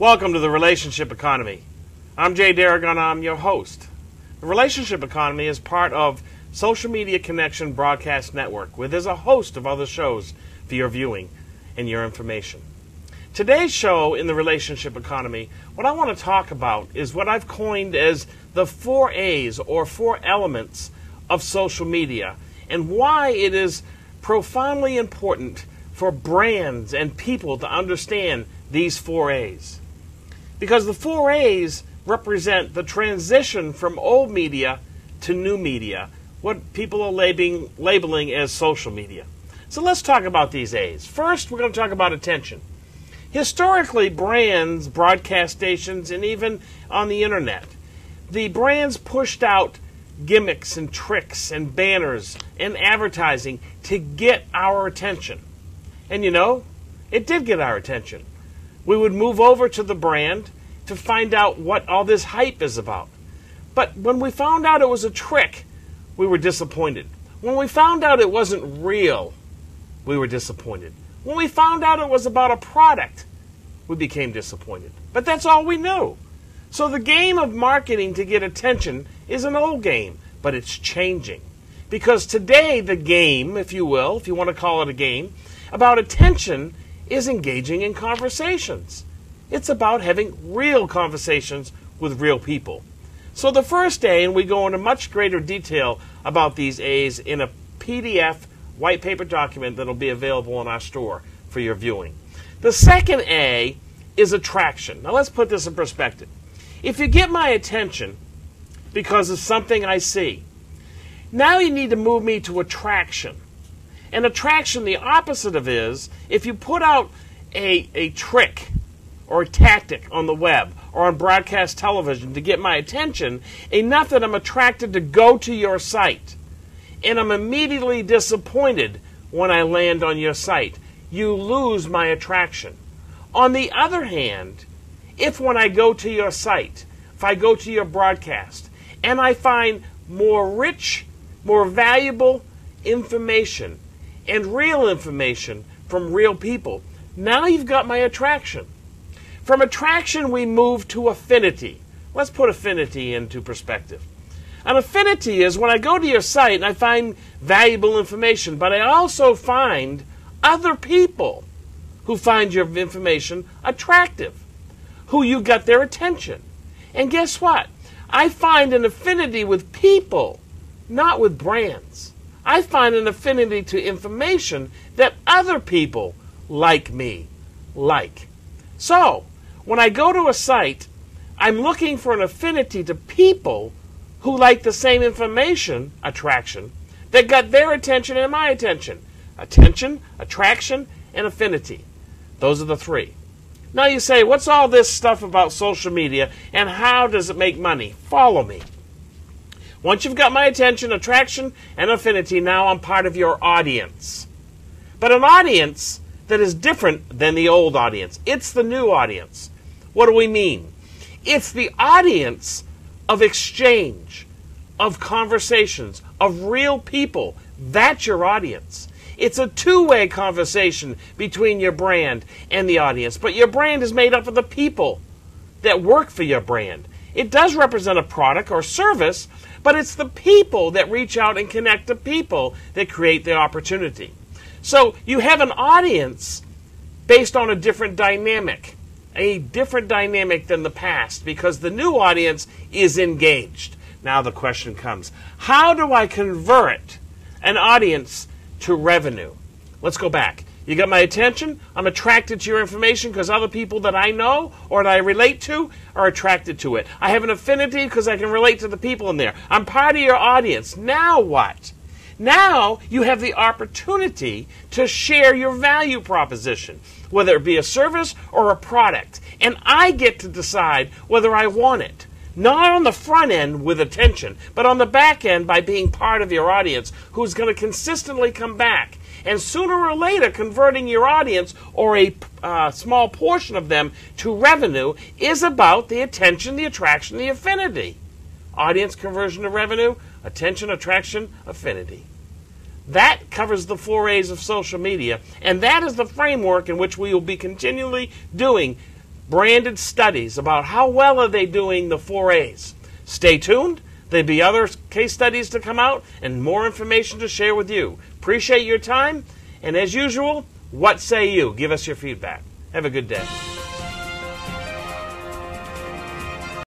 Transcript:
Welcome to the Relationship Economy. I'm Deragon, I'm your host. The Relationship Economy is part of Social Media Connection Broadcast Network, where there's a host of other shows for your viewing and your information. Today's show in the Relationship Economy, what I want to talk about is what I've coined as the 4 A's or 4 elements of social media and why it is profoundly important for brands and people to understand these 4 A's. Because the 4 A's represent the transition from old media to new media, what people are labeling as social media. So let's talk about these A's. First, we're going to talk about attention. Historically, brands, broadcast stations, and even on the internet, the brands pushed out gimmicks and tricks and banners and advertising to get our attention. And you know, it did get our attention. We would move over to the brand to find out what all this hype is about. But when we found out it was a trick, we were disappointed. When we found out it wasn't real, we were disappointed. When we found out it was about a product, we became disappointed. But that's all we knew. So the game of marketing to get attention is an old game, but it's changing. Because today the game, if you will, if you want to call it a game, about attention is engaging in conversations. It's about having real conversations with real people. So the first A, and we go into much greater detail about these A's in a PDF white paper document that will be available in our store for your viewing. The second A is attraction. Now let's put this in perspective. If you get my attention because of something I see, now you need to move me to attraction. And attraction, the opposite of is, if you put out a trick or a tactic on the web or on broadcast television to get my attention, enough that I'm attracted to go to your site, and I'm immediately disappointed when I land on your site, you lose my attraction. On the other hand, if when I go to your site, if I go to your broadcast, and I find more rich, more valuable information and real information from real people, now you've got my attraction. From attraction, we move to affinity. Let's put affinity into perspective. An affinity is when I go to your site and I find valuable information, but I also find other people who find your information attractive, who you got their attention. And guess what? I find an affinity with people, not with brands. I find an affinity to information that other people like me like. So, when I go to a site, I'm looking for an affinity to people who like the same information, attraction, that got their attention and my attention. Attention, attraction, and affinity. Those are the 3. Now you say, what's all this stuff about social media and how does it make money? Follow me. Once you've got my attention, attraction, and affinity, now I'm part of your audience. But an audience that is different than the old audience. It's the new audience. What do we mean? It's the audience of exchange, of conversations, of real people. That's your audience. It's a two-way conversation between your brand and the audience. But your brand is made up of the people that work for your brand. It does represent a product or service, but it's the people that reach out and connect to people that create the opportunity. So you have an audience based on a different dynamic than the past, because the new audience is engaged. Now the question comes, how do I convert an audience to revenue? Let's go back. You got my attention. I'm attracted to your information because other people that I know or that I relate to are attracted to it. I have an affinity because I can relate to the people in there. I'm part of your audience. Now what? Now you have the opportunity to share your value proposition, whether it be a service or a product. And I get to decide whether I want it. Not on the front end with attention, but on the back end by being part of your audience who's going to consistently come back. And sooner or later, converting your audience or a small portion of them to revenue is about the attention, the attraction, the affinity. Audience conversion to revenue, attention, attraction, affinity. That covers the 4 A's of social media, and that is the framework in which we will be continually doing branded studies about how well are they doing the 4As. Stay tuned. There'll be other case studies to come out and more information to share with you. Appreciate your time. And as usual, what say you? Give us your feedback. Have a good day.